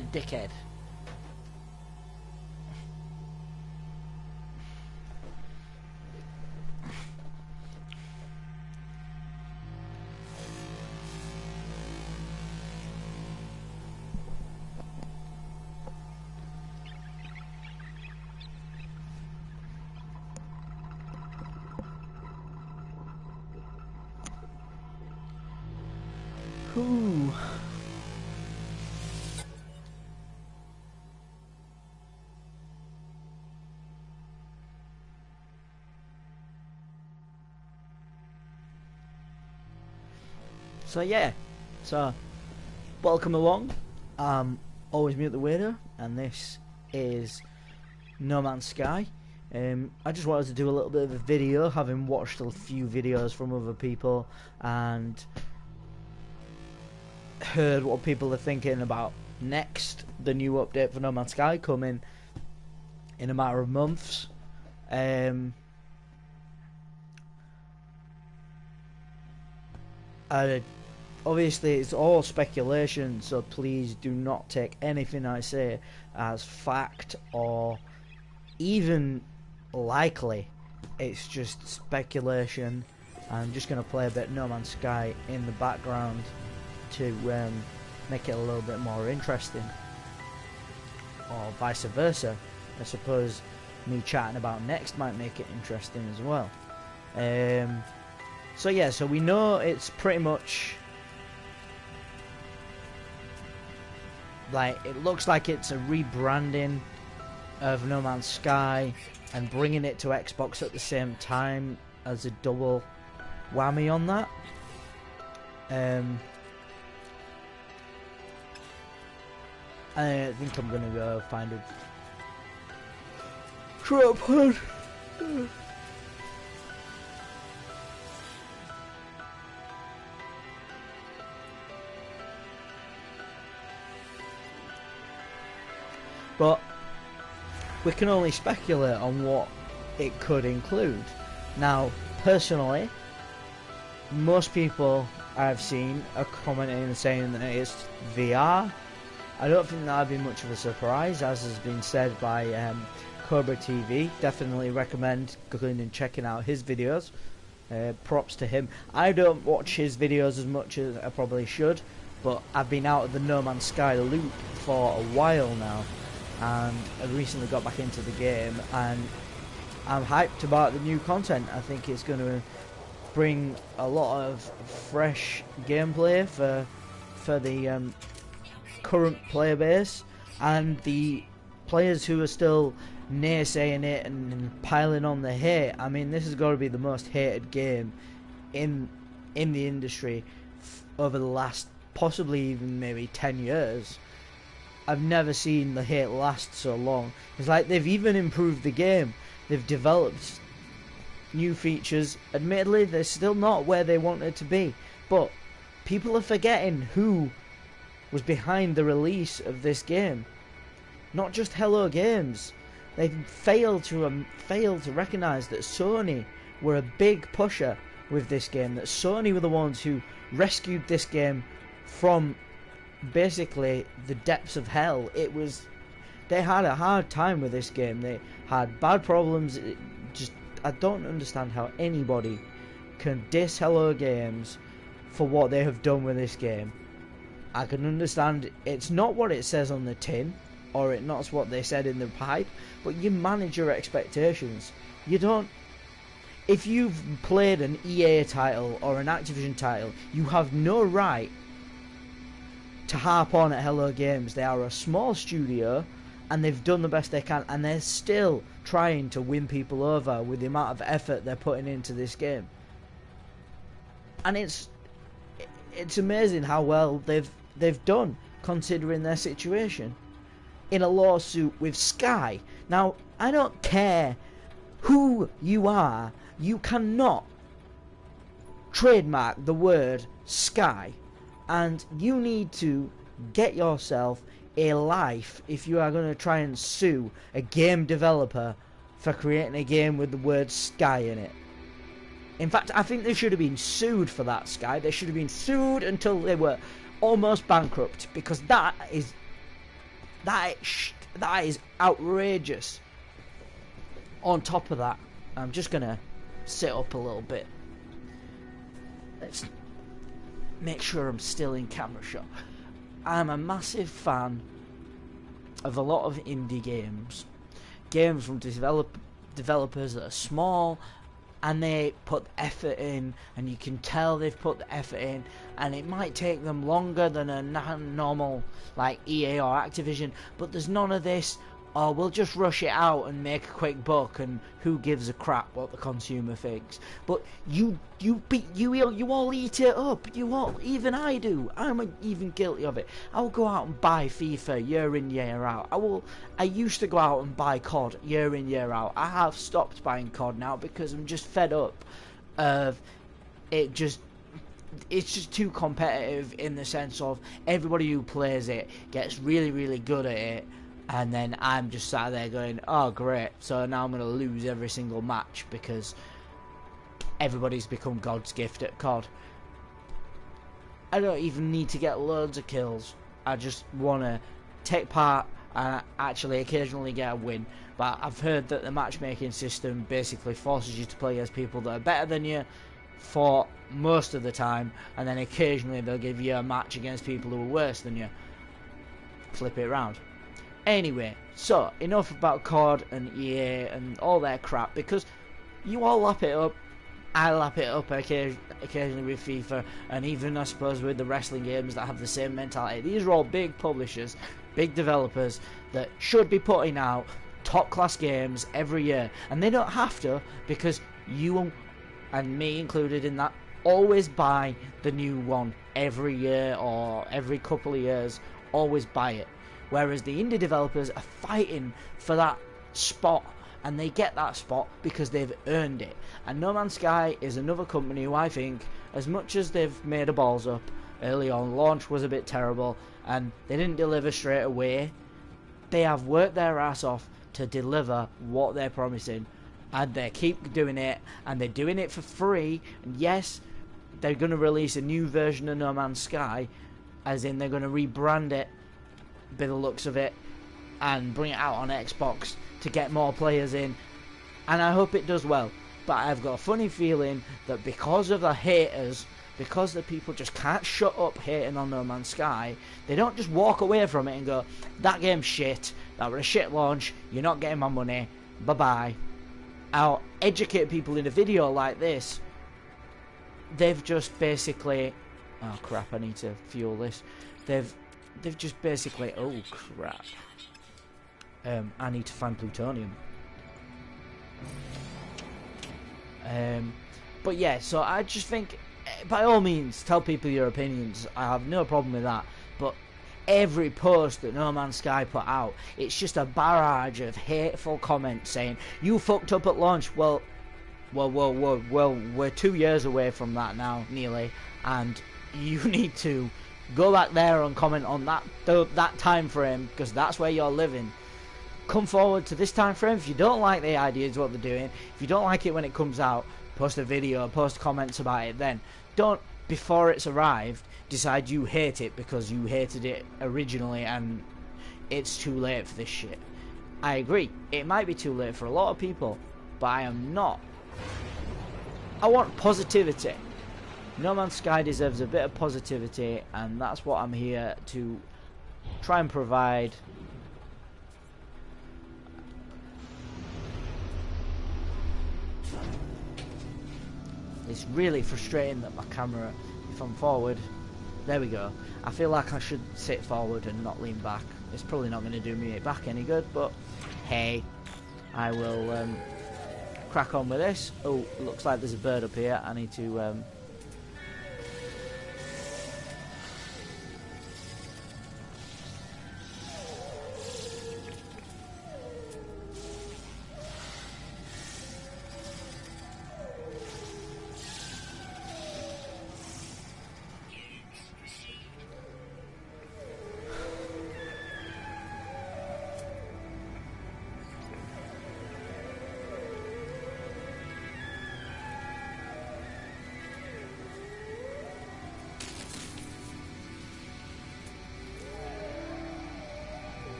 head, dickhead. Ooh. So yeah, so welcome along. Always Mute the Waiter, and this is No Man's Sky. I just wanted to do a little bit of a video, having watched a few videos from other people and heard what people are thinking about next, the new update for No Man's Sky coming in a matter of months. Obviously it's all speculation, so please do not take anything I say as fact or even likely. It's just speculation. I'm just going to play a bit No Man's Sky in the background to make it a little bit more interesting, or vice versa. I suppose me chatting about next might make it interesting as well. So yeah, so we know it's pretty much like, it looks like it's a rebranding of No Man's Sky and bringing it to Xbox at the same time as a double whammy on that. I think I'm gonna go find a tripod. But we can only speculate on what it could include. Now, personally, most people I've seen are commenting and saying that it's VR. I don't think that'd be much of a surprise, as has been said by Cobra TV. Definitely recommend going and checking out his videos. Props to him. I don't watch his videos as much as I probably should, but I've been out of the No Man's Sky loop for a while now, and I recently got back into the game, and I'm hyped about the new content. I think it's going to bring a lot of fresh gameplay for the current player base, and the players who are still naysaying it and piling on the hate. I mean, this has got to be the most hated game in the industry over the last possibly even maybe 10 years. I've never seen the hate last so long. It's like they've even improved the game. They've developed new features. Admittedly, they're still not where they wanted to be, but people are forgetting who was behind the release of this game. Not just Hello Games. They failed to recognise that Sony were a big pusher with this game. That Sony were the ones who rescued this game from basically the depths of hell. They had a hard time with this game. They had bad problems. I don't understand how anybody can diss Hello Games for what they have done with this game. I can understand it's not what it says on the tin, or it's not what they said in the pipe, but you manage your expectations. You don't. If you've played an EA title or an Activision title, you have no right to harp on at Hello Games. They are a small studio, and they've done the best they can, and they're still trying to win people over with the amount of effort they're putting into this game. And it's amazing how well they've done, considering their situation, in a lawsuit with Sky. Now, I don't care who you are, you cannot trademark the word Sky, and you need to get yourself a life if you are going to try and sue a game developer for creating a game with the word Sky in it. In fact, I think they should have been sued for that, Sky. They should have been sued until they were almost bankrupt, because that is That is outrageous. On top of that, I'm just gonna sit up a little bit. Let's make sure I'm still in camera shot. I'm a massive fan of a lot of indie games from developers that are small, and they put the effort in, and you can tell they've put the effort in, and it might take them longer than a normal like EA or Activision, but there's none of this, oh, we'll just rush it out and make a quick buck, and who gives a crap what the consumer thinks. But you all eat it up. You all, even I do. I'm even guilty of it. I'll go out and buy FIFA year in, year out. I used to go out and buy COD year in, year out. I have stopped buying COD now because I'm just fed up of it. It's just too competitive in the sense of everybody who plays it gets really, really good at it. And then I'm just sat there going, oh great, so now I'm going to lose every single match because everybody's become God's gift at COD. I don't even need to get loads of kills. I just want to take part and actually occasionally get a win. But I've heard that the matchmaking system basically forces you to play against people that are better than you for most of the time, and then occasionally they'll give you a match against people who are worse than you. Flip it around. Anyway, so enough about COD and EA and all that crap, because you all lap it up. I lap it up occasionally with FIFA, and even I suppose with the wrestling games that have the same mentality. These are all big publishers, big developers that should be putting out top class games every year, and they don't have to, because you, and me included in that, always buy the new one every year or every couple of years. Always buy it. Whereas the indie developers are fighting for that spot, and they get that spot because they've earned it. And No Man's Sky is another company who I think, as much as they've made a balls up early on, launch was a bit terrible and they didn't deliver straight away, they have worked their ass off to deliver what they're promising, and they keep doing it, and they're doing it for free. And yes, they're going to release a new version of No Man's Sky, as in they're going to rebrand it by the looks of it and bring it out on Xbox to get more players in, and I hope it does well. But I've got a funny feeling that because of the haters, because the people just can't shut up hating on No Man's Sky, they don't just walk away from it and go, that game's shit, that was a shit launch, you're not getting my money, bye bye. I'll educate people in a video like this. They've just basically, oh crap, I need to fuel this. They've just basically, oh crap, I need to find plutonium. But yeah, so I just think, by all means, tell people your opinions. I have no problem with that. But every post that No Man's Sky put out, it's just a barrage of hateful comments saying, you fucked up at launch. Well, we're 2 years away from that now, nearly, and you need to go back there and comment on that time frame, because that's where you're living. Come forward to this time frame. If you don't like the ideas what they're doing, if you don't like it when it comes out, post a video, post comments about it then. Don't, before it's arrived, decide you hate it because you hated it originally and it's too late for this shit. I agree, it might be too late for a lot of people, but I am not. I want positivity. No Man's Sky deserves a bit of positivity, and that's what I'm here to try and provide. It's really frustrating that my camera, if I'm forward, there we go. I feel like I should sit forward and not lean back. It's probably not going to do me back any good, but hey, I will crack on with this. Oh, looks like there's a bird up here. I need to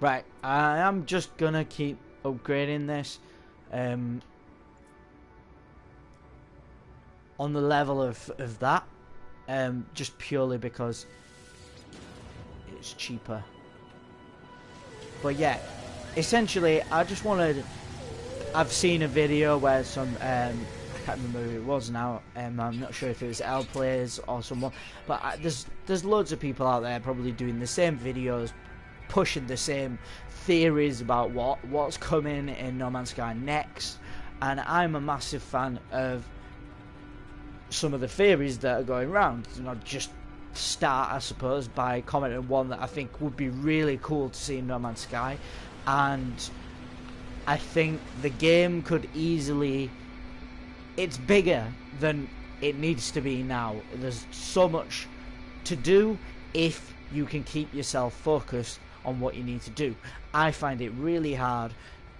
Right, I am just gonna keep upgrading this on the level of that, just purely because it's cheaper. But yeah, essentially I just wanted, I've seen a video where some I can't remember who it was now, I'm not sure if it was L Players or someone, but there's loads of people out there probably doing the same videos, pushing the same theories about what's coming in No Man's Sky next, and I'm a massive fan of some of the theories that are going around. You know, just start, I suppose, by commenting one that I think would be really cool to see in No Man's Sky, and I think the game could easily, it's bigger than it needs to be now. There's so much to do if you can keep yourself focused on what you need to do. I find it really hard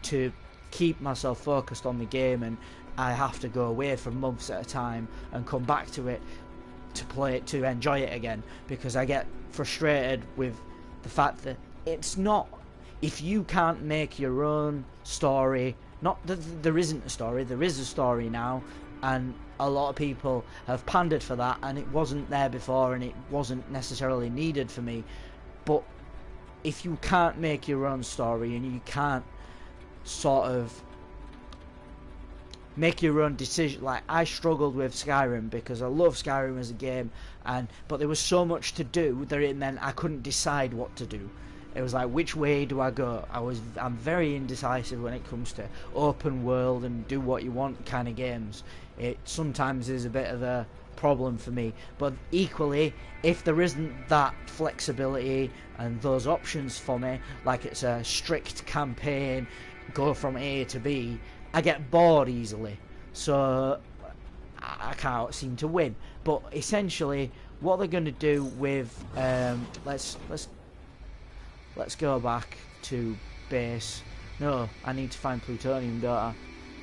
to keep myself focused on the game, and I have to go away for months at a time and come back to it to play it, to enjoy it again, because I get frustrated with the fact that it's not, if you can't make your own story, not that there isn't a story, there is a story now, and a lot of people have pandered for that, and it wasn't there before, and it wasn't necessarily needed for me. But if you can't make your own story, and you can't sort of make your own decision, like I struggled with Skyrim because I love Skyrim as a game, but there was so much to do that it meant I couldn't decide what to do. It was like, which way do I go? I'm very indecisive when it comes to open world and do what you want kind of games. It sometimes is a bit of a problem for me, but equally, if there isn't that flexibility and those options for me, like it's a strict campaign, go from A to B, I get bored easily, so I can't seem to win. But essentially, what they're going to do with let's go back to base. No, I need to find plutonium, don't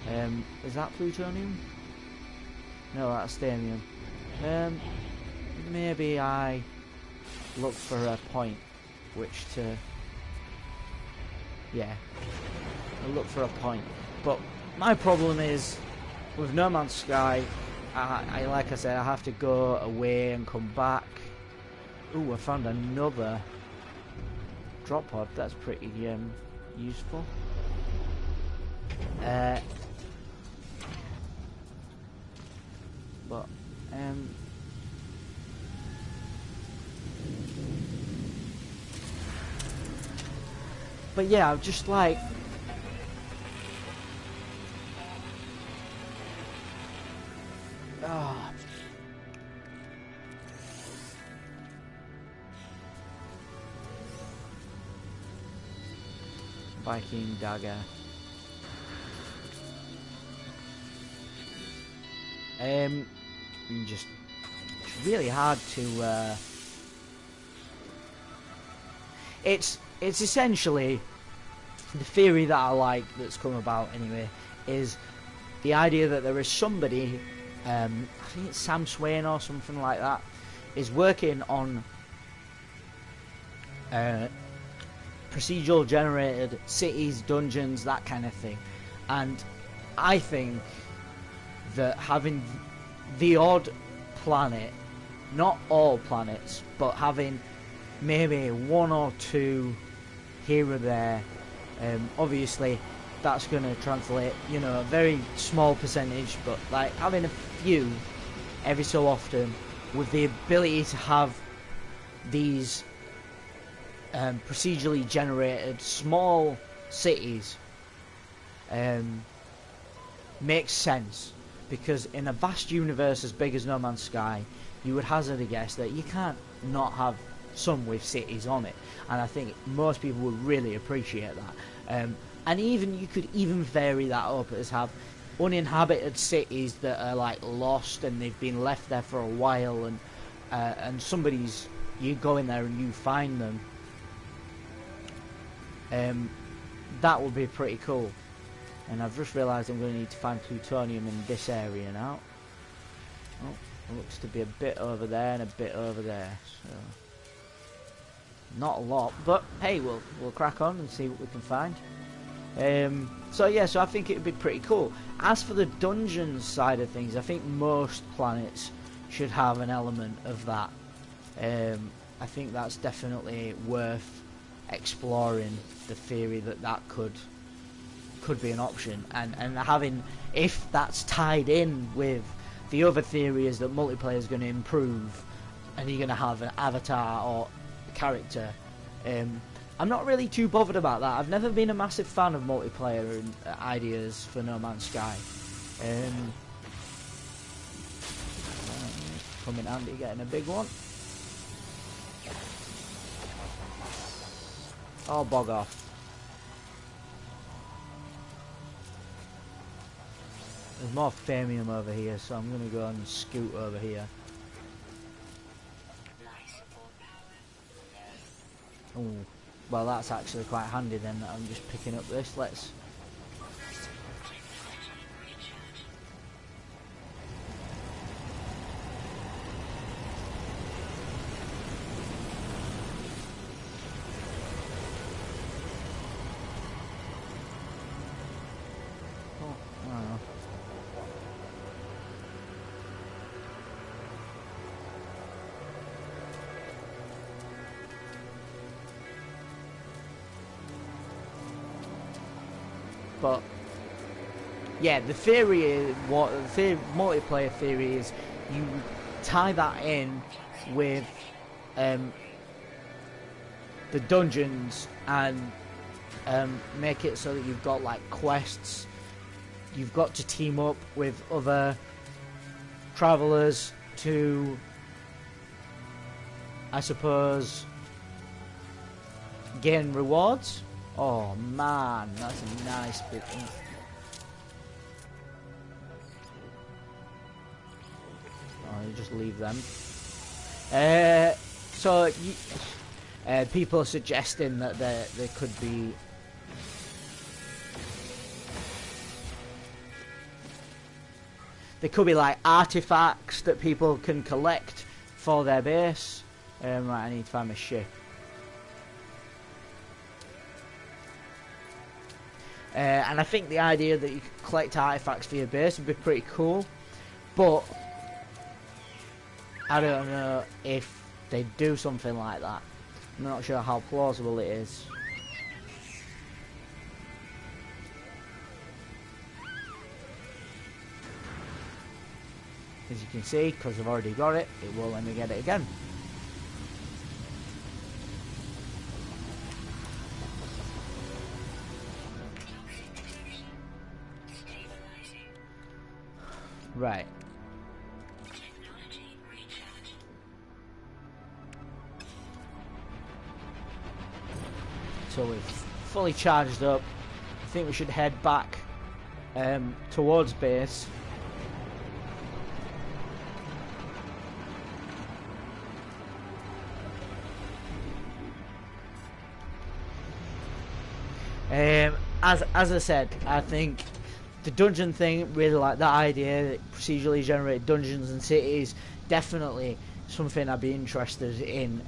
I? Is that plutonium? No, that's thamium. Maybe I look for a point which to, yeah, I look for a point. But my problem is with No Man's Sky, I like I said, I have to go away and come back. Ooh, I found another drop pod. That's pretty useful. But yeah, I'm just like, Viking dagger. Just it's really hard to. It's essentially the theory that I like that's come about anyway is the idea that there is somebody, I think it's Sam Swain or something like that, is working on procedural generated cities, dungeons, that kind of thing. And I think that having the odd planet, not all planets, but having maybe one or two here or there, obviously that's going to translate, you know, a very small percentage, but like having a few every so often with the ability to have these procedurally generated small cities makes sense, because in a vast universe as big as No Man's Sky, you would hazard a guess that you can't not have some with cities on it, and I think most people would really appreciate that. And even you could even vary that up as have uninhabited cities that are like lost and they've been left there for a while, and somebody's, you go in there and you find them. That would be pretty cool. And I've just realised I'm going to need to find plutonium in this area now. Oh, it looks to be a bit over there and a bit over there. So not a lot, but hey, we'll crack on and see what we can find. So yeah, so I think it'd be pretty cool. As for the dungeons side of things, I think most planets should have an element of that. I think that's definitely worth exploring, the theory that that could be an option, and having, if that's tied in with the other theory is that multiplayer is going to improve and you're going to have an avatar or a character. I'm not really too bothered about that. I've never been a massive fan of multiplayer and ideas for No Man's Sky. Come in handy getting a big one. Oh, bog off. There's more Famium over here, so I'm going to go and scoot over here. Oh, well, that's actually quite handy then that I'm just picking up this. Let's... But yeah, the theory is multiplayer theory is you tie that in with the dungeons and make it so that you've got like quests. You've got to team up with other travelers to, I suppose, gain rewards. Oh man, that's a nice bit. Oh, you just leave them. So people are suggesting that there could be like artifacts that people can collect for their base. Right, I need to find my ship. And I think the idea that you could collect artifacts for your base would be pretty cool, but I don't know if they do something like that. I'm not sure how plausible it is. As you can see, because I've already got it, it will let me get it again. Right. So we've fully charged up. I think we should head back towards base. As I said, I think the dungeon thing, really like that idea, that procedurally generated dungeons and cities, definitely something I'd be interested in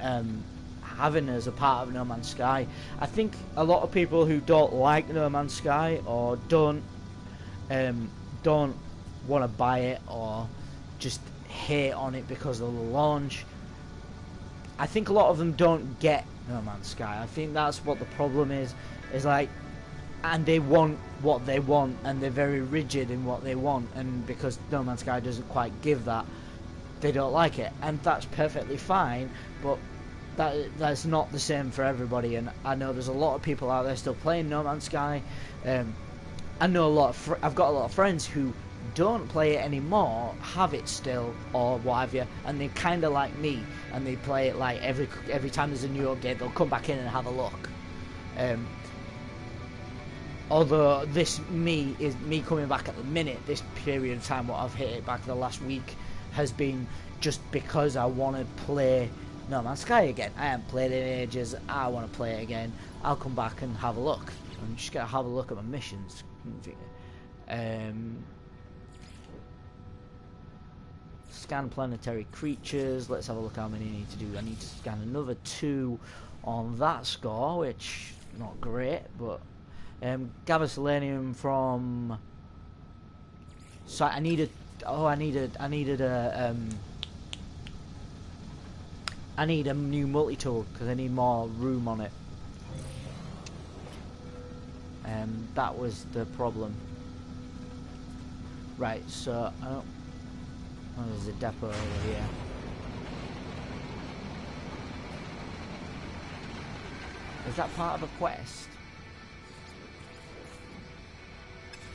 having as a part of No Man's Sky. I think a lot of people who don't like No Man's Sky or don't want to buy it or just hate on it because of the launch, I think a lot of them don't get No Man's Sky. I think that's what the problem is like, and they want what they want and they're very rigid in what they want, and because No Man's Sky doesn't quite give that, they don't like it, and that's perfectly fine, but that's not the same for everybody. And I know there's a lot of people out there still playing No Man's Sky. I know I've got a lot of friends who don't play it anymore, have it still or what have you, and they're kind of like me, and they play it like every time there's a new update they'll come back in and have a look. Although this is me coming back at the minute, this period of time, what I've hit it back the last week, has been just because I want to play No Man's Sky again. I haven't played it in ages, I want to play it again. I'll come back and have a look. I'm just going to have a look at my missions. Scan planetary creatures. Let's have a look how many I need to do. I need to scan another 2 on that score, which not great, but gather selenium from. So I needed. Oh, I needed a new multi-tool because I need more room on it. That was the problem. Right, so I don't. Oh, there's a depot over here. Is that part of a quest?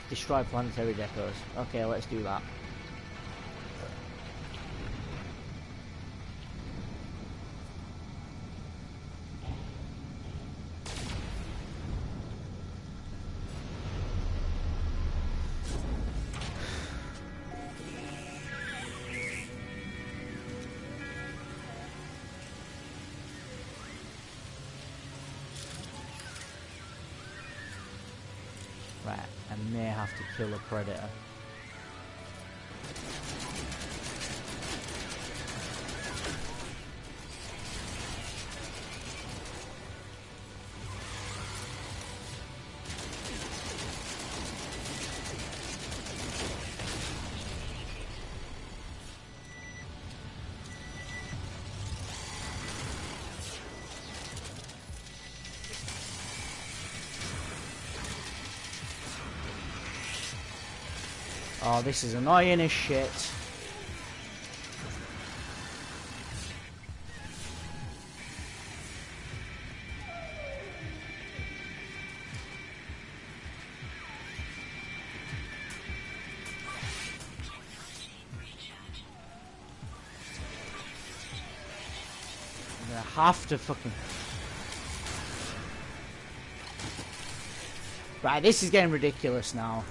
Destroy planetary depots. Okay, let's do that. Right, I may have to kill a predator. Oh, this is annoying as shit. I have to fucking... Right, this is getting ridiculous now.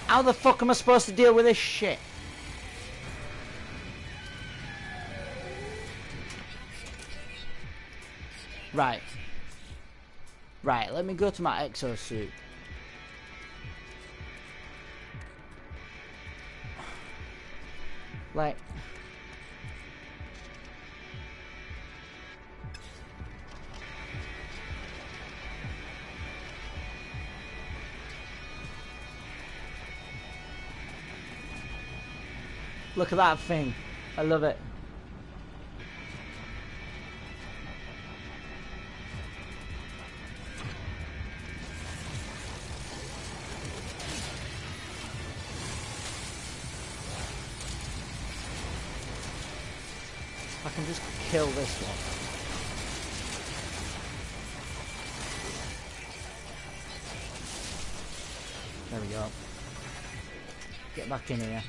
How the fuck am I supposed to deal with this shit? Right. Right, let me go to my exosuit. Like... Look at that thing. I love it. I can just kill this one. There we go. Get back in here.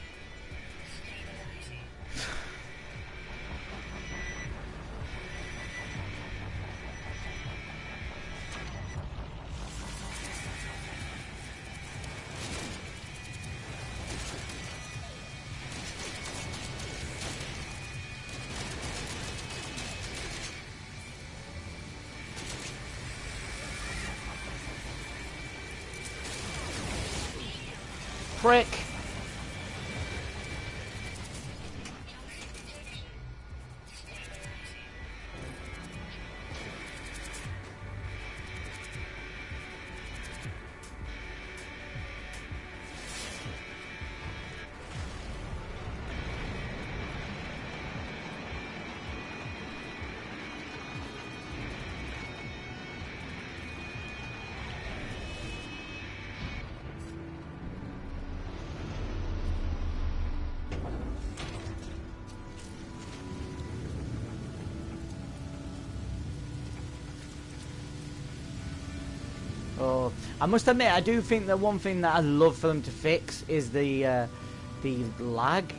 Prick. So I must admit, I do think that one thing that I'd love for them to fix is the lag.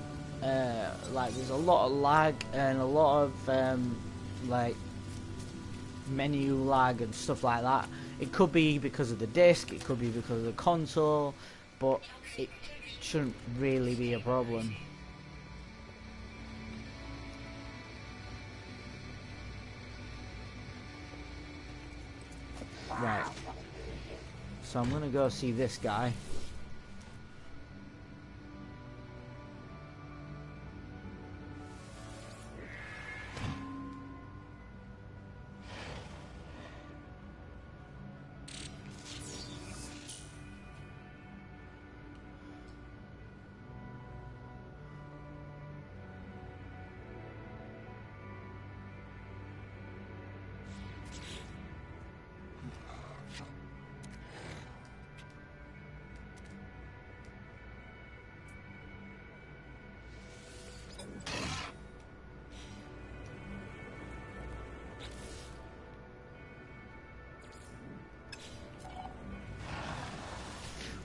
Like there's a lot of lag and a lot of like menu lag and stuff like that. It could be because of the disc, it could be because of the console, but it shouldn't really be a problem. Right, so I'm gonna go see this guy.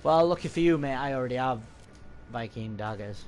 Well, lucky for you, mate, I already have Viking daggers.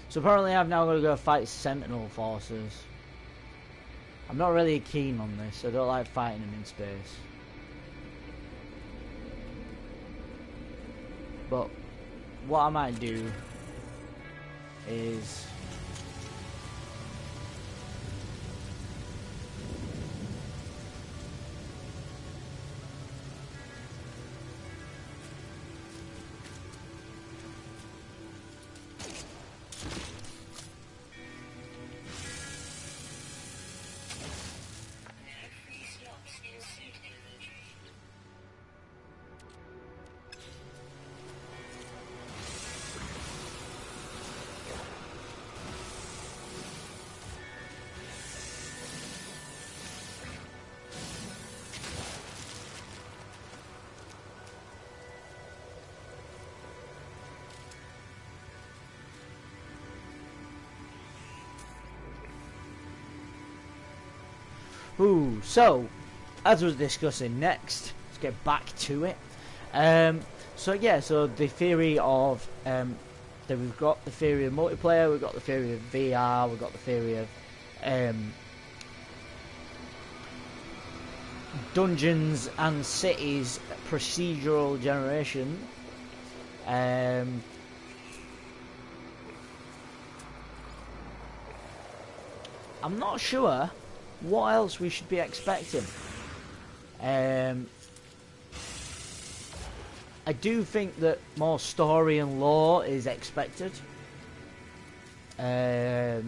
So apparently I've now got to go fight Sentinel forces. I'm not really keen on this. I don't like fighting them in space. But what I might do is so, as I was discussing next, let's get back to it. So the theory of that we've got the theory of multiplayer, we've got the theory of VR, we've got the theory of dungeons and cities procedural generation. I'm not sure what else we should be expecting. I do think that more story and lore is expected. Again,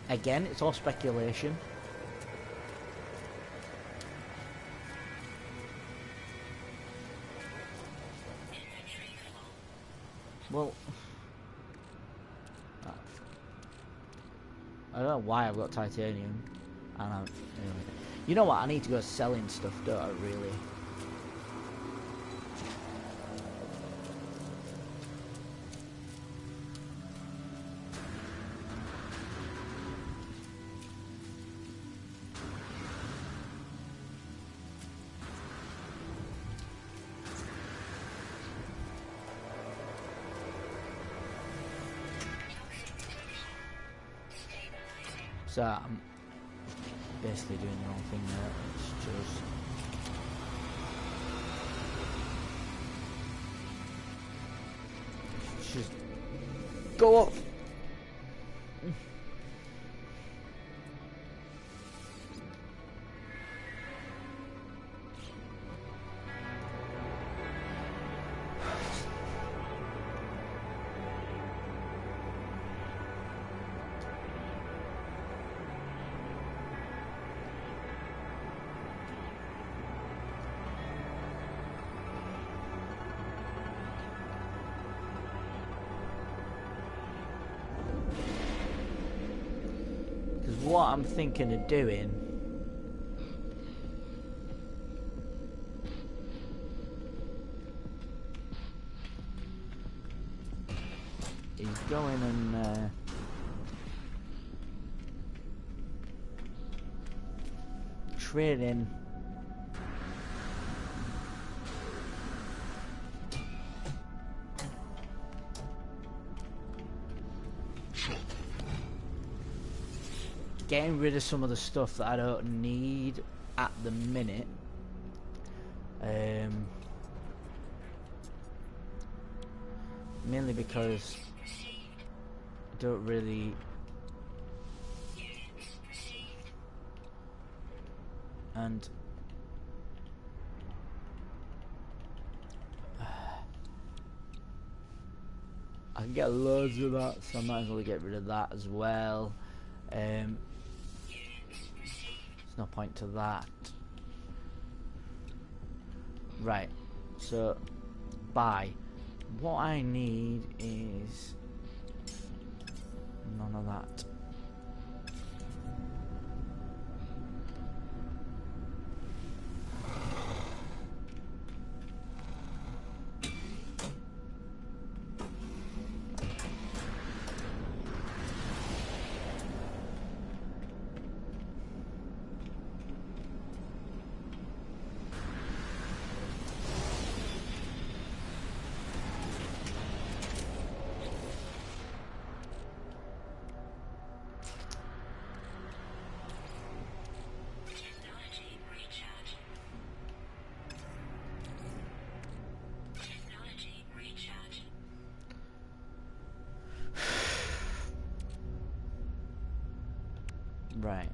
it's all speculation. Well, I don't know why I've got titanium. Anyway. You know what? I need to go selling stuff, don't I, really? So I'm basically doing the wrong thing there. It's just Just go up. What I'm thinking of doing is going and trading getting rid of some of the stuff that I don't need at the minute. Mainly because I don't really and I can get loads of that, so I might as well get rid of that as well. There's no point to that. Right, so buy. What I need is none of that. Right.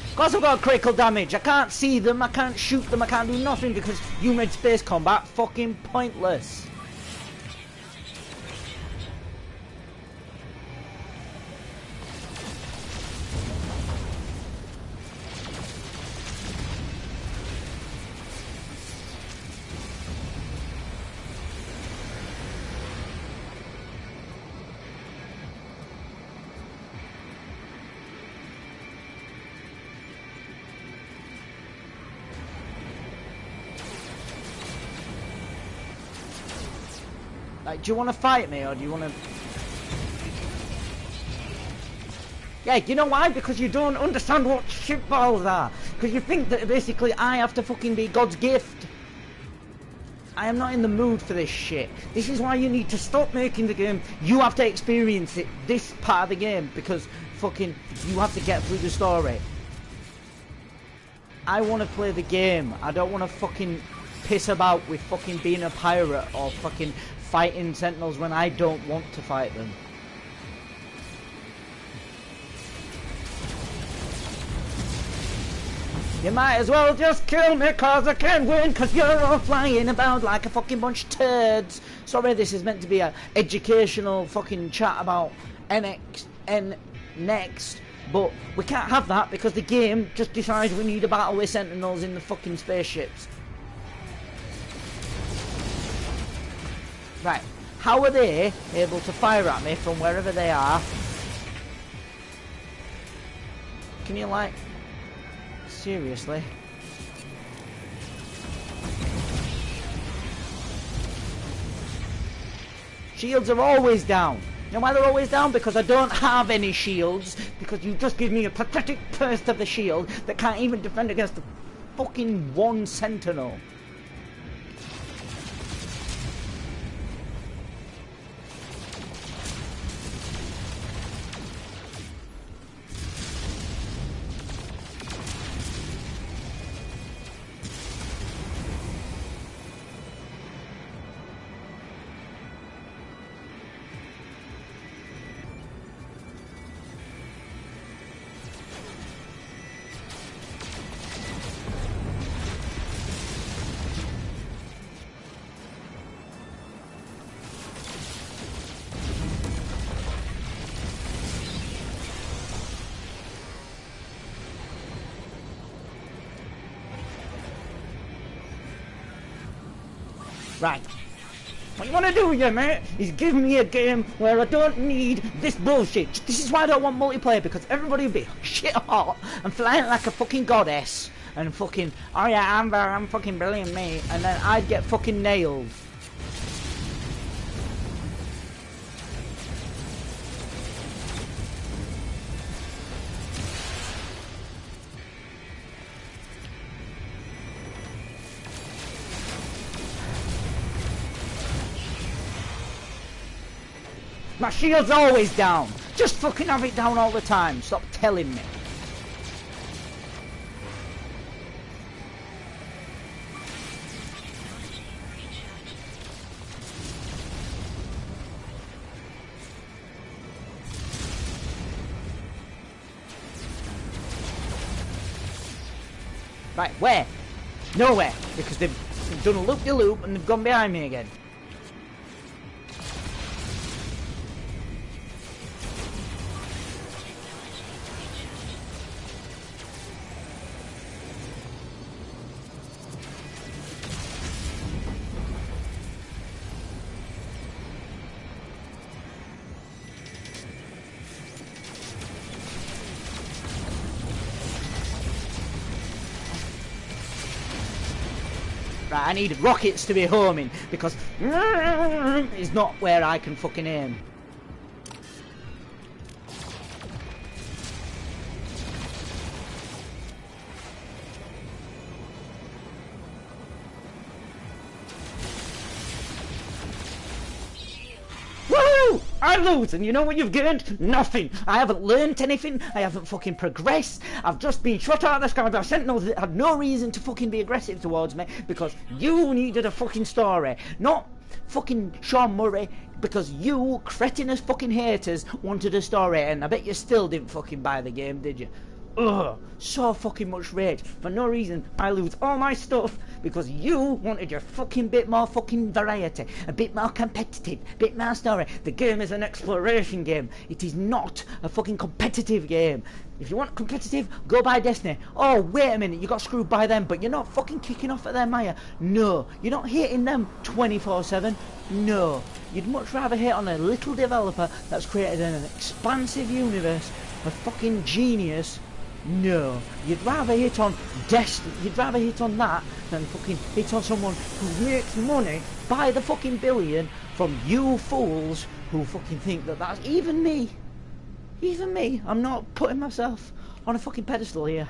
Of course I've got critical damage. I can't see them, I can't shoot them, I can't do nothing because you made space combat fucking pointless. Like, do you want to fight me, or do you want to... Yeah, you know why? Because you don't understand what shitballs are. Because you think that basically I have to fucking be God's gift. I am not in the mood for this shit. This is why you need to stop making the game. You have to experience it, this part of the game, because fucking you have to get through the story. I want to play the game. I don't want to fucking piss about with fucking being a pirate or fucking fighting sentinels when I don't want to fight them. You might as well just kill me cause I can win, cause you're all flying about like a fucking bunch of turds. Sorry, this is meant to be a educational fucking chat about next, but we can't have that because the game just decides we need a battle with sentinels in the fucking spaceships. Right, how are they able to fire at me from wherever they are? Can you, like, seriously? Shields are always down. You know why they're always down? Because I don't have any shields. Because you just give me a pathetic burst of the shield that can't even defend against the fucking one sentinel. Right. What you want to do here, mate, is give me a game where I don't need this bullshit. This is why I don't want multiplayer, because everybody will be shit hot and flying like a fucking goddess and fucking, oh yeah, I'm fucking brilliant, mate, and then I'd get fucking nailed. My shield's always down. Just fucking have it down all the time. Stop telling me. Right, where? Nowhere. Because they've done a loop-de-loop and they've gone behind me again. I need rockets to be homing, because is not where I can fucking aim. Woo! I lose, and you know what you've gained? Nothing. I haven't learned anything. I haven't fucking progressed. I've just been shot out of the sky by sentinels that had no reason to fucking be aggressive towards me, because you needed a fucking story, not fucking Sean Murray, because you cretinous fucking haters wanted a story, and I bet you still didn't fucking buy the game, did you? Ugh, so fucking much rage. For no reason, I lose all my stuff because you wanted your fucking bit more fucking variety, a bit more competitive, a bit more story. The game is an exploration game. It is not a fucking competitive game. If you want competitive, go buy Destiny. Oh, wait a minute, you got screwed by them, but you're not fucking kicking off at them, are you? No, you're not hating them 24/7. No, you'd much rather hate on a little developer that's created an expansive universe of fucking genius. No, you'd rather hit on you'd rather hit on that than fucking hit on someone who makes money by the fucking billion from you fools who fucking think that that's even me. Even me. I'm not putting myself on a fucking pedestal here.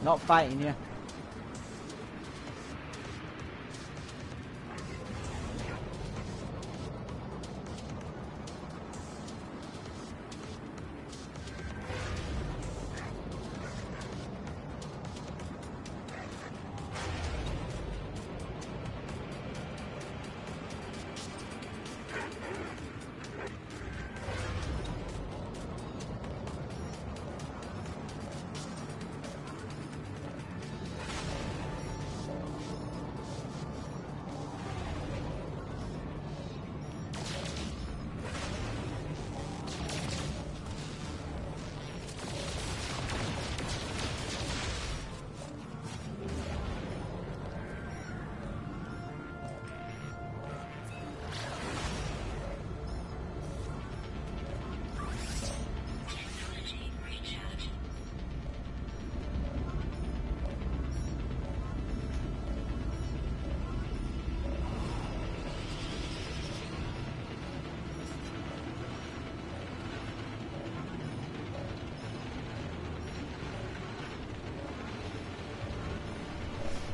Not fighting you.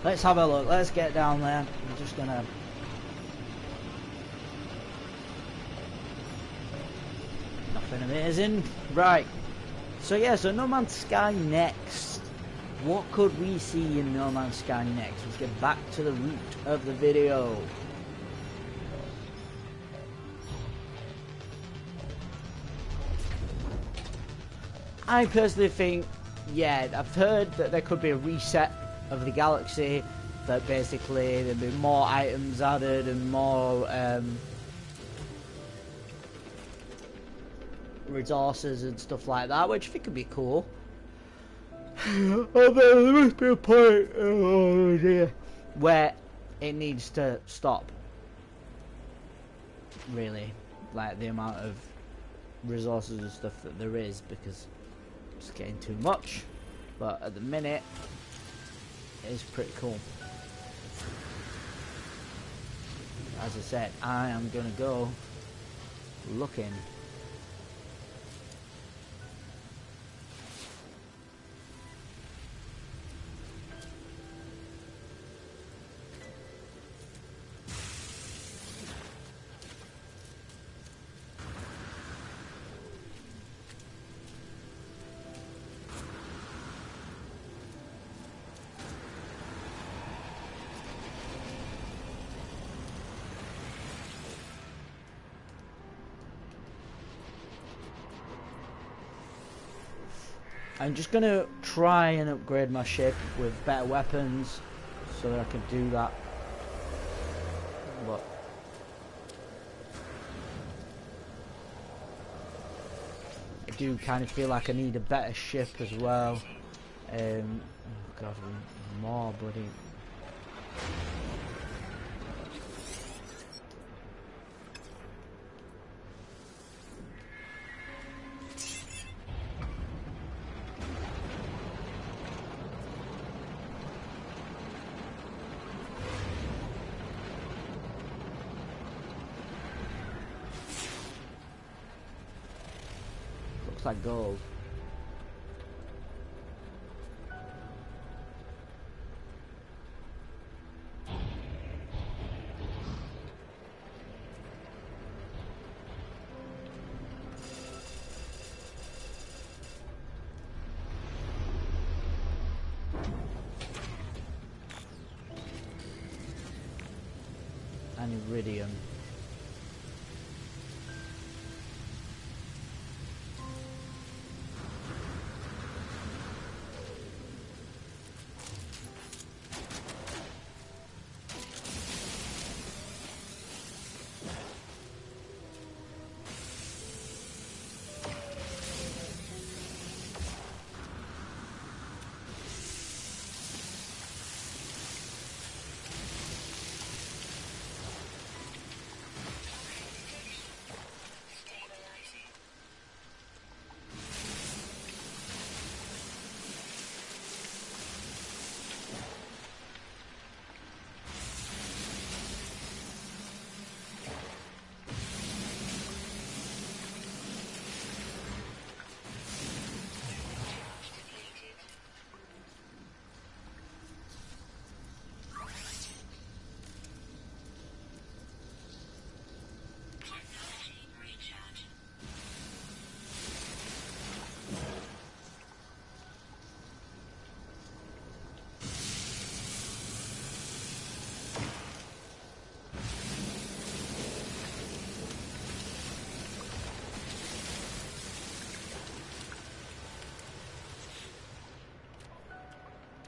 Let's have a look. Let's get down there. I'm just gonna... Nothing amazing. Right. So yeah, so No Man's Sky next. What could we see in No Man's Sky next? Let's get back to the root of the video. I personally think, yeah, I've heard that there could be a reset of the galaxy, that basically there'll be more items added and more resources and stuff like that, which I think could be cool. Although there must be a point, oh dear, where it needs to stop. Really, like the amount of resources and stuff that there is, because it's getting too much. But at the minute, it is pretty cool. As I said, I am gonna go looking. I'm just going to try and upgrade my ship with better weapons so that I can do that. But I do kind of feel like I need a better ship as well. Oh god, more bloody... Looks like gold. And iridium.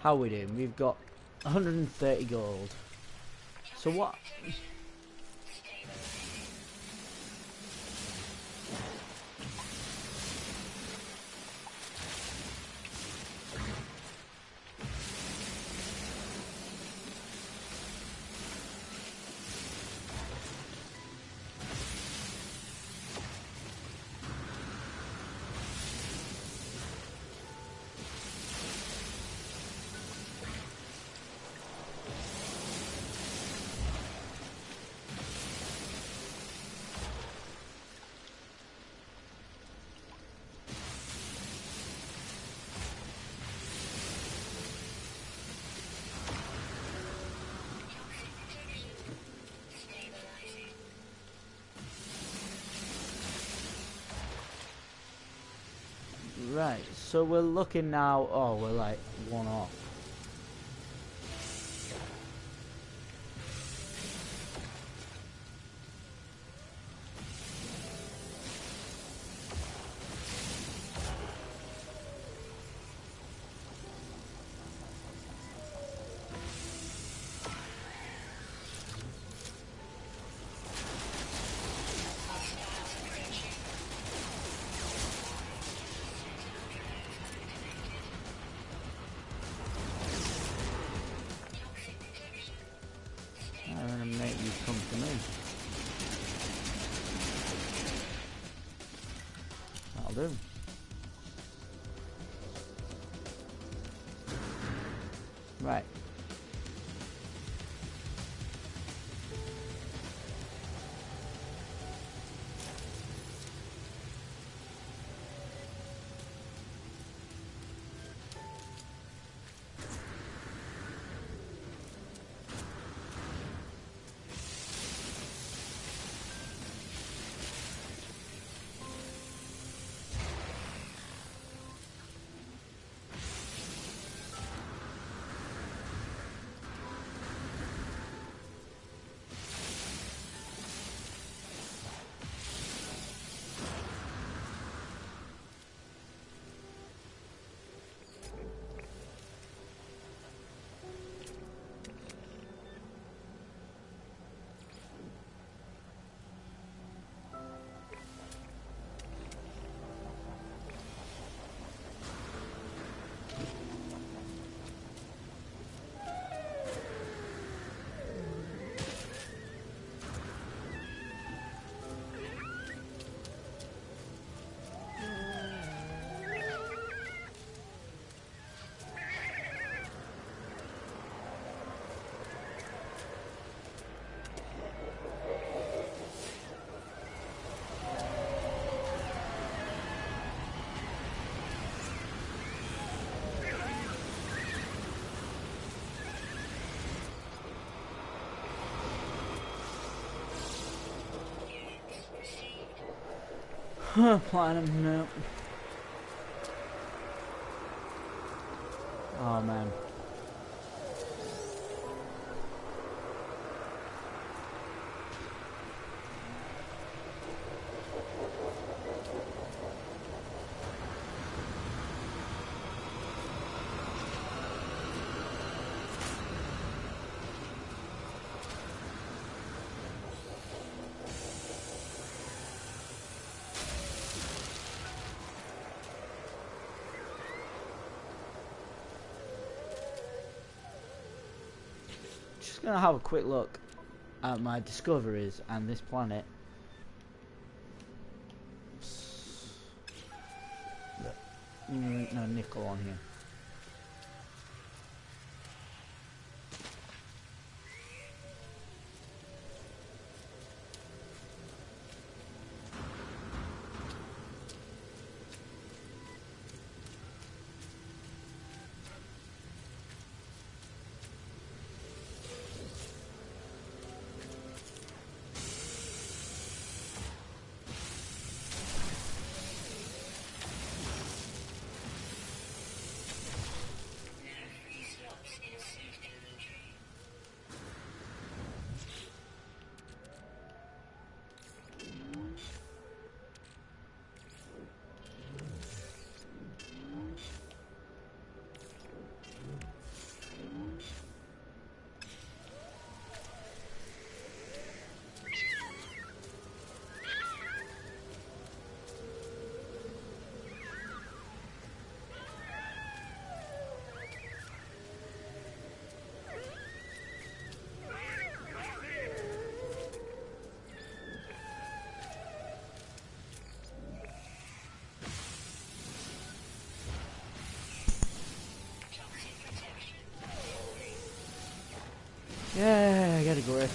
How are we doing? We've got 130 gold. So what? Right, so we're looking now. Oh, we're like one off. I'm gonna make you come to me. That'll do. Right. Platinum, no. Oh man. Just gonna have a quick look at my discoveries and this planet. No nickel on here. Yeah, I gotta go.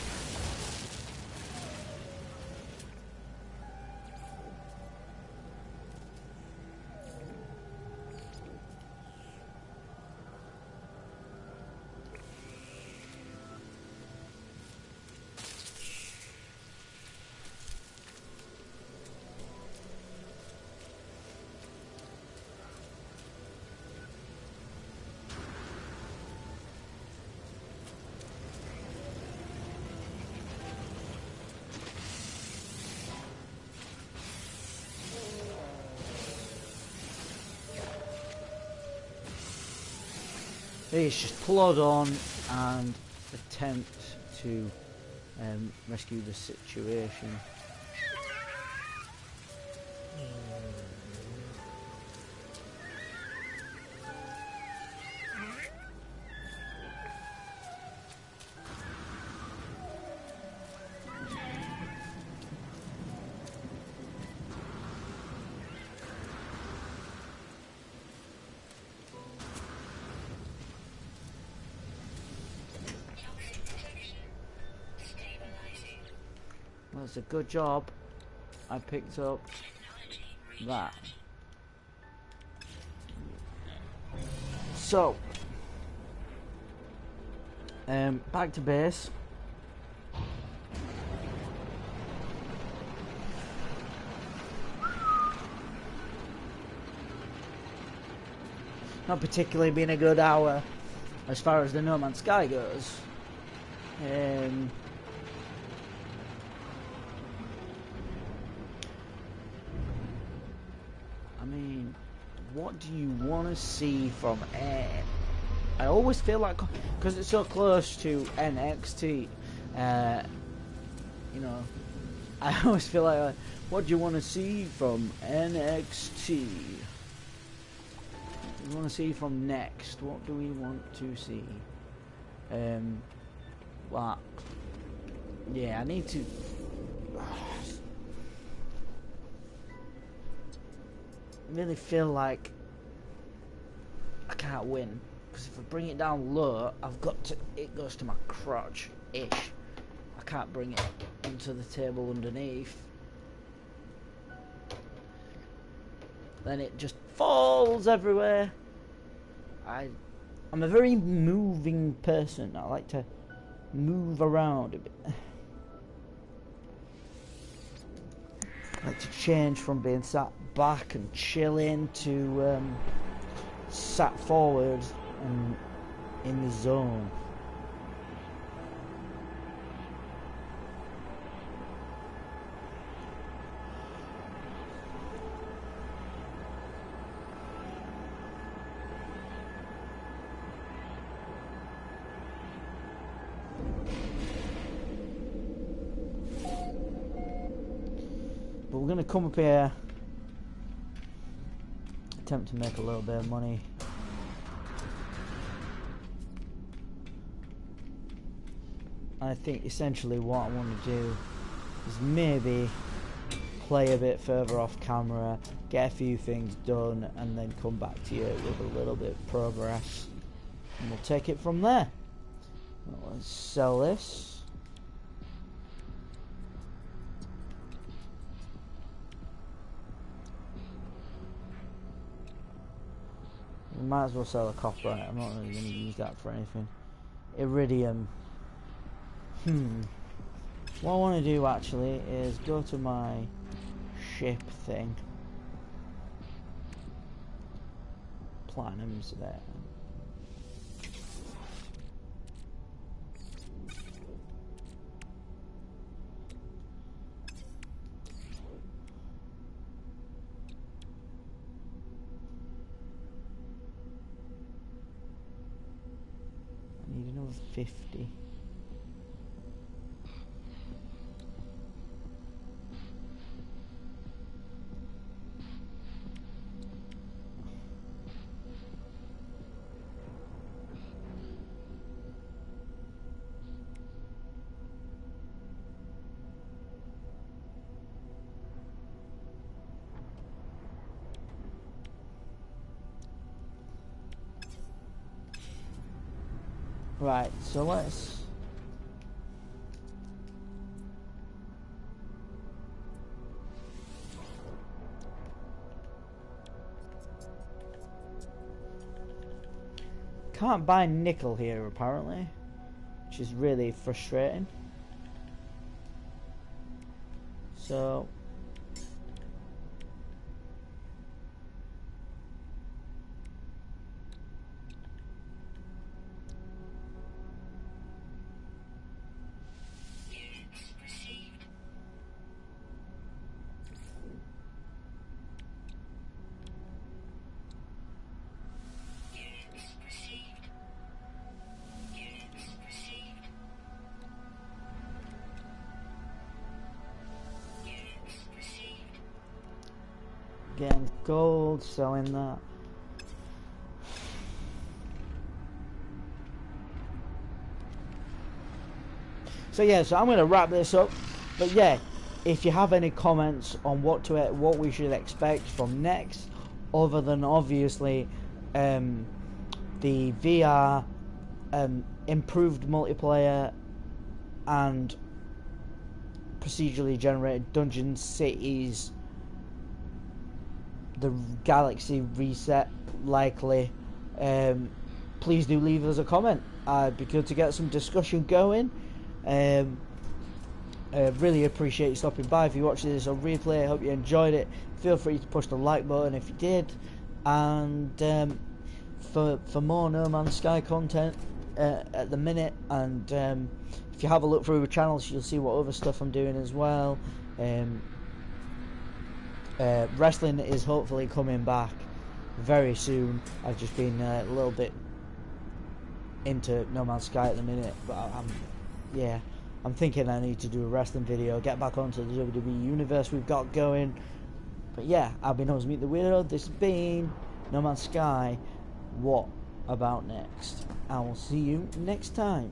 Let's just plod on and attempt to rescue the situation. Well, it's a good job I picked up that. So, back to base. Not particularly been a good hour as far as the No Man's Sky goes. I mean, what do you want to see from air? I always feel like, because it's so close to NXT, you know, I always feel like, what do you want to see from NXT? What do you want to see from next? What do we want to see? Well, yeah, I need to. I really feel like I can't win, because if I bring it down low, I've got to. It goes to my crotch-ish. I can't bring it onto the table underneath. Then it just falls everywhere. I'm a very moving person. I like to move around a bit. I like to change from being sat back and chilling to sat forward and in the zone. But we're going to come up here, attempt to make a little bit of money. I think essentially what I want to do is maybe play a bit further off camera, get a few things done, and then come back to you with a little bit of progress. And we'll take it from there. Let's sell this. We might as well sell a copper. I'm not really going to use that for anything. Iridium. What I want to do actually is go to my ship thing. Platinum's there. I need another 50. Right, so let's can't buy nickel here apparently, which is really frustrating. So getting gold, selling that. So yeah, so I'm going to wrap this up. But yeah, if you have any comments on what we should expect from next, other than obviously the VR, improved multiplayer, and procedurally generated dungeons, cities, the galaxy reset likely, please do leave us a comment. It'd be good to get some discussion going. Really appreciate you stopping by. If you're watching this on replay, I hope you enjoyed it. Feel free to push the like button if you did, and for more No Man's Sky content at the minute, and if you have a look through the channels, you'll see what other stuff I'm doing as well. Wrestling is hopefully coming back very soon. I've just been a little bit into No Man's Sky at the minute, but I'm thinking I need to do a wrestling video, get back onto the WWE universe we've got going. But yeah, I've been Oz Meet the Weirdo. This has been No Man's Sky. What about next? I will see you next time.